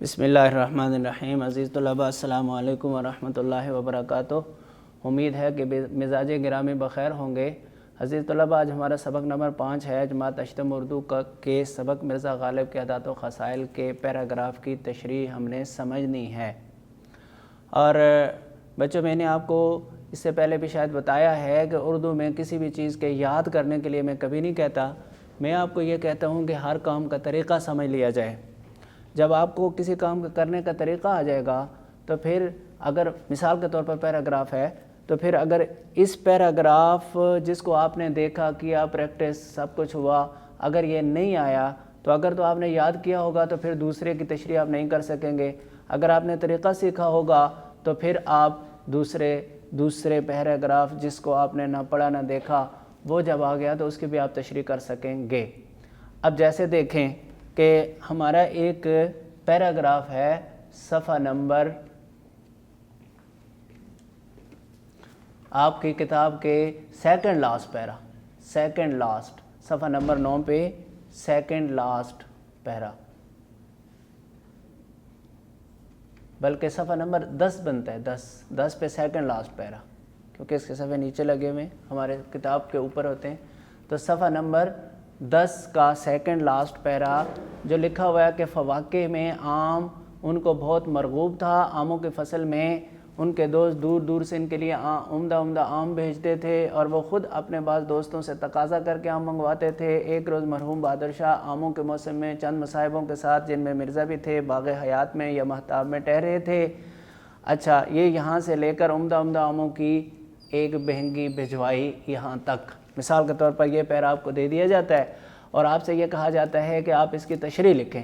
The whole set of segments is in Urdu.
بسم اللہ الرحمن الرحیم۔ عزیز طلباء السلام علیکم ورحمۃ اللہ وبرکاتہ۔ امید ہے کہ مزاج گرامی بخیر ہوں گے۔ عزیز طلباء، آج ہمارا سبق نمبر 5 ہے جماعت اشتم اردو کے سبق مرزا غالب کے عادات و خصائل کے پیراگراف کی تشریح ہم نے سمجھنی ہے۔ اور بچوں، میں نے آپ کو اس سے پہلے بھی شاید بتایا ہے کہ اردو میں کسی بھی چیز کے یاد کرنے کے لیے میں کبھی نہیں کہتا، میں آپ کو یہ کہتا ہوں کہ ہر کام کا طریقہ سمجھ لیا جائے۔ جب آپ کو کسی کام کرنے کا طریقہ آ جائے گا تو پھر اگر مثال کے طور پر پیراگراف ہے تو پھر اگر اس پیراگراف جس کو آپ نے دیکھا کیا پریکٹس سب کچھ ہوا، اگر یہ نہیں آیا تو اگر تو آپ نے یاد کیا ہوگا تو پھر دوسرے کی تشریح آپ نہیں کر سکیں گے۔ اگر آپ نے طریقہ سیکھا ہوگا تو پھر آپ دوسرے پیراگراف جس کو آپ نے نہ پڑھا نہ دیکھا وہ جب آ گیا تو اس کی بھی آپ تشریح کر سکیں گے۔ اب جیسے دیکھیں کہ ہمارا ایک پیراگراف ہے صفحہ نمبر، آپ کی کتاب کے سیکنڈ لاسٹ صفحہ نمبر 9 پہ سیکنڈ لاسٹ پیرا، بلکہ صفحہ نمبر 10 بنتا ہے، 10 پہ سیکنڈ لاسٹ پیرا، کیونکہ اس کے صفحے نیچے لگے ہوئے ہمارے کتاب کے اوپر ہوتے ہیں۔ تو صفحہ نمبر 10 کا سیکنڈ لاسٹ پیرا جو لکھا ہوا ہے کہ فواکہ میں آم ان کو بہت مرغوب تھا، آموں کی فصل میں ان کے دوست دور دور سے ان کے لیے عمدہ آم بھیجتے تھے اور وہ خود اپنے بعض دوستوں سے تقاضا کر کے آم منگواتے تھے۔ ایک روز مرحوم بہادر شاہ آموں کے موسم میں چند مصاحبوں کے ساتھ، جن میں مرزا بھی تھے، باغ حیات میں یا مہتاب میں ٹہرے تھے۔ اچھا، یہ یہاں سے لے کر عمدہ آموں کی ایک بہنگی بھجوائی یہاں تک، مثال کے طور پر یہ پیرا آپ کو دے دیا جاتا ہے اور آپ سے یہ کہا جاتا ہے کہ آپ اس کی تشریح لکھیں،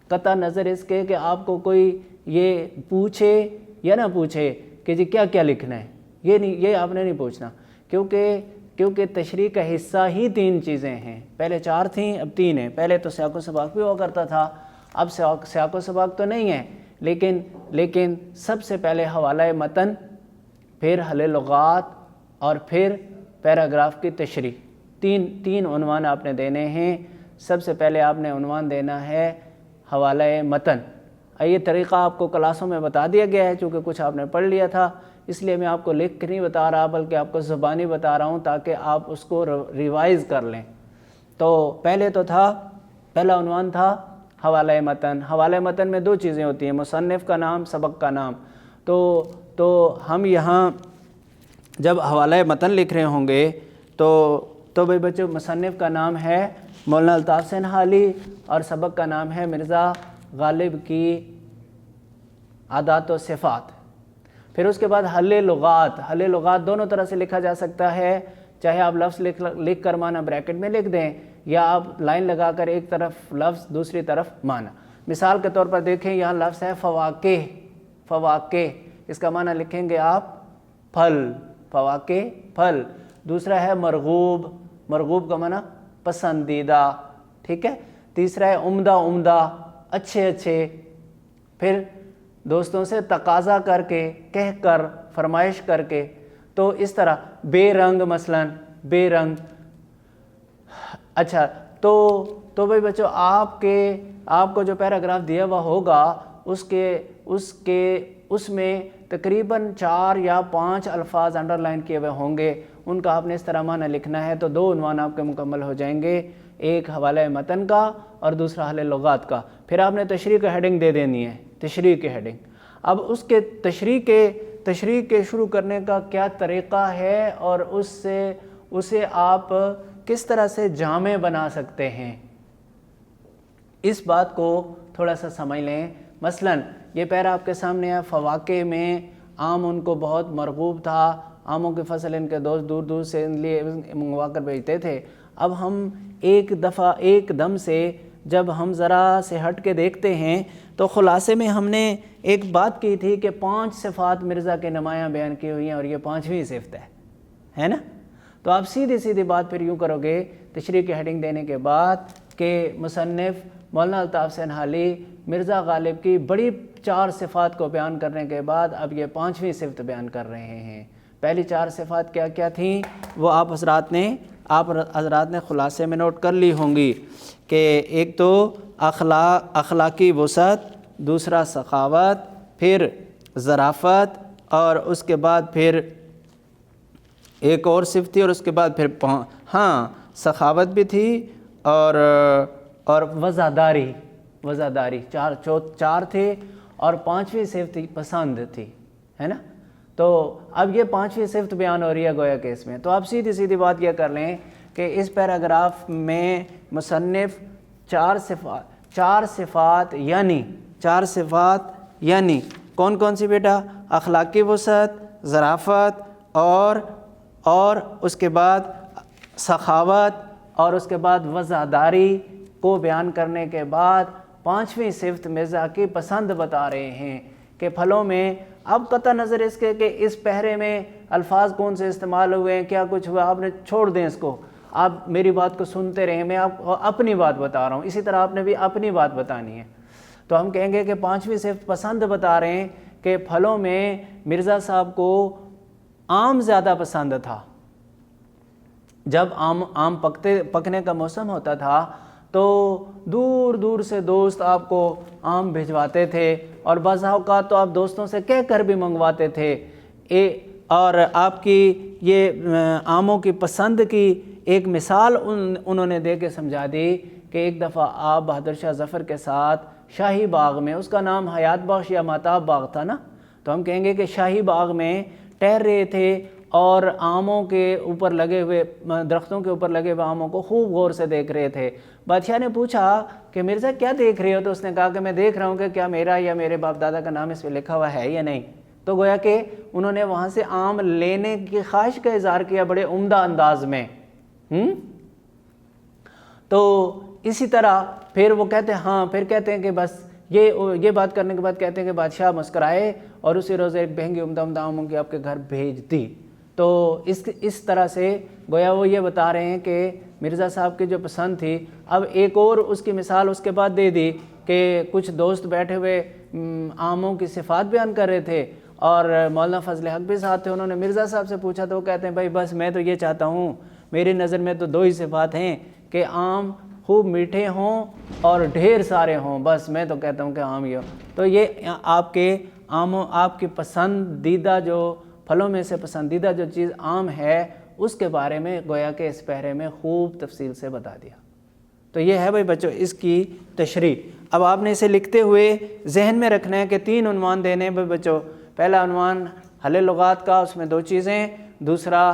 قطع نظر اس کے کہ آپ کو کوئی یہ پوچھے یا نہ پوچھے کہ جی کیا کیا لکھنا ہے، یہ آپ نے نہیں پوچھنا، کیونکہ تشریح کا حصہ ہی 3 چیزیں ہیں۔ پہلے 4 تھیں، اب 3 ہیں۔ پہلے تو سیاق و سباق بھی ہوا کرتا تھا، اب سیاق و سباق تو نہیں ہے، لیکن سب سے پہلے حوالہ متن، پھر حل لغات اور پھر پیراگراف کی تشریح، تین عنوان آپ نے دینے ہیں۔ سب سے پہلے آپ نے عنوان دینا ہے حوالہ متن۔ یہ طریقہ آپ کو کلاسوں میں بتا دیا گیا ہے، چونکہ کچھ آپ نے پڑھ لیا تھا، اس لیے میں آپ کو لکھ کے نہیں بتا رہا بلکہ آپ کو زبانی بتا رہا ہوں تاکہ آپ اس کو ریوائز کر لیں۔ تو پہلا عنوان تھا حوالہ متن۔ حوالہ متن میں 2 چیزیں ہوتی ہیں، مصنف کا نام، سبق کا نام۔ تو ہم یہاں جب حوالہ متن لکھ رہے ہوں گے تو بھائی بچوں، مصنف کا نام ہے مولانا الطاف سنہالی اور سبق کا نام ہے مرزا غالب کی عادات و صفات۔ پھر اس کے بعد حل لغات دونوں طرح سے لکھا جا سکتا ہے، چاہے آپ لفظ لکھ کر معنی بریکٹ میں لکھ دیں یا آپ لائن لگا کر ایک طرف لفظ دوسری طرف معنی۔ مثال کے طور پر دیکھیں، یہاں لفظ ہے فواکہ، اس کا معنی لکھیں گے آپ پھل، فواکہ پھل۔ دوسرا ہے مرغوب کا معنی پسندیدہ، ٹھیک ہے۔ تیسرا ہے عمدہ، اچھے۔ پھر دوستوں سے تقاضا کر کے، کہہ کر، فرمائش کر کے۔ تو اس طرح بے رنگ۔ اچھا، تو بھائی بچوں، آپ کو جو پیراگراف دیا ہوا ہوگا اس میں تقریباً 4 یا 5 الفاظ انڈر لائن کیے ہوئے ہوں گے، ان کا آپ نے اس طرح معنی لکھنا ہے۔ تو 2 عنوان آپ کے مکمل ہو جائیں گے، ایک حوالہ متن کا اور دوسرا حل لغات کا۔ پھر آپ نے تشریح کا ہیڈنگ دے دینی ہے، تشریح کی ہیڈنگ۔ اب اس کے تشریح کے شروع کرنے کا کیا طریقہ ہے اور اسے آپ کس طرح سے جامع بنا سکتے ہیں، اس بات کو تھوڑا سا سمجھ لیں۔ مثلاً یہ پیرا آپ کے سامنے ہے، فواکہ میں آم ان کو بہت مرغوب تھا، آموں کی فصل ان کے دوست دور دور سے ان لیے منگوا کر بھیجتے تھے۔ اب ہم ایک دم سے جب ہم ذرا سے ہٹ کے دیکھتے ہیں تو خلاصے میں ہم نے ایک بات کی تھی کہ 5 صفات مرزا کے نمایاں بیان کی ہوئی ہیں اور یہ 5ویں صفت ہے نا۔ تو آپ سیدھی بات پھر یوں کرو گے تشریح کی ہیڈنگ دینے کے بعد کہ مصنف مولانا الطاف سنہالی مرزا غالب کی بڑی 4 صفات کو بیان کرنے کے بعد اب یہ 5ویں صفت بیان کر رہے ہیں۔ پہلی 4 صفات کیا کیا تھیں وہ آپ حضرات نے خلاصے میں نوٹ کر لی ہوں گی کہ ایک تو اخلاقی وسعت، دوسرا سخاوت، پھر ظرافت، اور اس کے بعد پھر ایک اور صفت تھی، اور اس کے بعد پھر سخاوت بھی تھی اور وزاداری، چار تھے، اور پانچویں صفت تھی پسند تھی، ہے نا؟ تو اب یہ پانچویں صفت بیان ہو رہی ہے گویا کہ اس میں. تو آپ سیدھی بات یہ کر لیں کہ اس پیراگراف میں مصنف چار صفات یعنی کون سی بیٹا؟ اخلاقی وسعت، ظرافت، اور اس کے بعد سخاوت، اور اس کے بعد وزاداری کو بیان کرنے کے بعد پانچویں صفت مرزا کی پسند بتا رہے ہیں کہ پھلوں میں. اب قطع نظر اس کے کہ اس پہرے میں الفاظ کون سے استعمال ہوئے ہیں، کیا کچھ ہوا، آپ نے چھوڑ دیں اس کو، آپ میری بات کو سنتے رہیں، میں آپ کو اپنی بات بتا رہا ہوں، اسی طرح آپ نے بھی اپنی بات بتانی ہے. تو ہم کہیں گے کہ پانچویں صفت پسند بتا رہے ہیں کہ پھلوں میں مرزا صاحب کو آم زیادہ پسند تھا. جب آم پکنے کا موسم ہوتا تھا تو دور دور سے دوست آپ کو آم بھجواتے تھے، اور بعض اوقات تو آپ دوستوں سے کہہ کر بھی منگواتے تھے. اور آپ کی یہ آموں کی پسند کی ایک مثال انہوں نے دے کے سمجھا دی کہ ایک دفعہ آپ بہادر شاہ ظفر کے ساتھ شاہی باغ میں، اس کا نام حیات بخش یا ماتاب باغ تھا نا، تو ہم کہیں گے کہ شاہی باغ میں ٹہر رہے تھے اور آموں کے اوپر لگے ہوئے، درختوں کے اوپر لگے ہوئے آموں کو خوب غور سے دیکھ رہے تھے. بادشاہ نے پوچھا کہ مرزا کیا دیکھ رہے ہو؟ تو اس نے کہا کہ میں دیکھ رہا ہوں کہ کیا میرا یا میرے باپ دادا کا نام اس پہ لکھا ہوا ہے یا نہیں. تو گویا کہ انہوں نے وہاں سے آم لینے کی خواہش کا اظہار کیا بڑے عمدہ انداز میں. تو اسی طرح پھر وہ کہتے ہیں پھر کہتے ہیں کہ بس یہ بات کرنے کے بعد کہتے ہیں کہ بادشاہ مسکرائے اور اسی روز ایک بہنگی عمدہ آموں کی آپ کے گھر بھیج دی. تو اس طرح سے گویا وہ یہ بتا رہے ہیں کہ مرزا صاحب کی جو پسند تھی. اب ایک اور اس کی مثال اس کے بعد دے دی کہ کچھ دوست بیٹھے ہوئے آموں کی صفات بیان کر رہے تھے، اور مولانا فضل حق بھی ساتھ تھے. انہوں نے مرزا صاحب سے پوچھا تو وہ کہتے ہیں بھائی بس میں تو یہ چاہتا ہوں، میری نظر میں تو دو ہی صفات ہیں کہ آم خوب میٹھے ہوں اور ڈھیر سارے ہوں، بس میں تو کہتا ہوں کہ آم یہ ہو. تو یہ آپ کے آموں، آپ کی پسندیدہ جو پھلوں میں سے پسندیدہ جو چیز آم ہے، اس کے بارے میں گویا کہ اس پہرے میں خوب تفصیل سے بتا دیا. تو یہ ہے بھائی بچوں اس کی تشریح. اب آپ نے اسے لکھتے ہوئے ذہن میں رکھنا ہے کہ 3 عنوان دینے بھائی بچوں. پہلا عنوان حل لغات کا، اس میں 2 چیزیں. دوسرا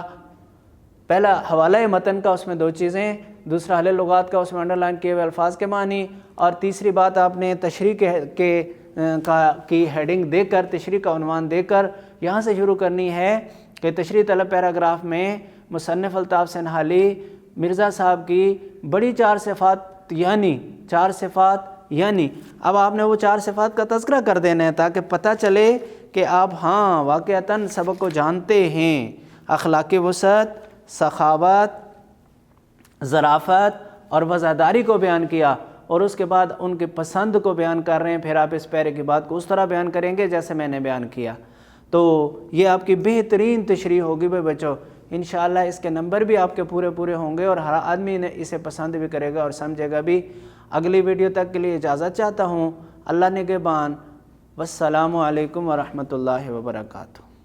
پہلا حوالہ متن کا، اس میں 2 چیزیں. دوسرا حل لغات کا، اس میں انڈر لائن کیے ہوئے الفاظ کے معنی. اور تیسری بات آپ نے تشریح کی ہیڈنگ دے کر، تشریح کا عنوان دے کر یہاں سے شروع کرنی ہے کہ تشریح طلب پیراگراف میں مصنف الطاف سنہالی مرزا صاحب کی بڑی 4 صفات یعنی اب آپ نے وہ 4 صفات کا تذکرہ کر دینا ہے تاکہ پتہ چلے کہ آپ واقعتاً سبق کو جانتے ہیں. اخلاقی وسعت، سخاوت، ظرافت اور وزاداری کو بیان کیا، اور اس کے بعد ان کی پسند کو بیان کر رہے ہیں. پھر آپ اس پیرے کی بات کو اس طرح بیان کریں گے جیسے میں نے بیان کیا. تو یہ آپ کی بہترین تشریح ہوگی بھائی بچوں. انشاءاللہ اس کے نمبر بھی آپ کے پورے ہوں گے، اور ہر آدمی اسے پسند بھی کرے گا اور سمجھے گا بھی. اگلی ویڈیو تک کے لیے اجازت چاہتا ہوں. اللہ نگہبان. والسلام علیکم ورحمۃ اللہ وبرکاتہ.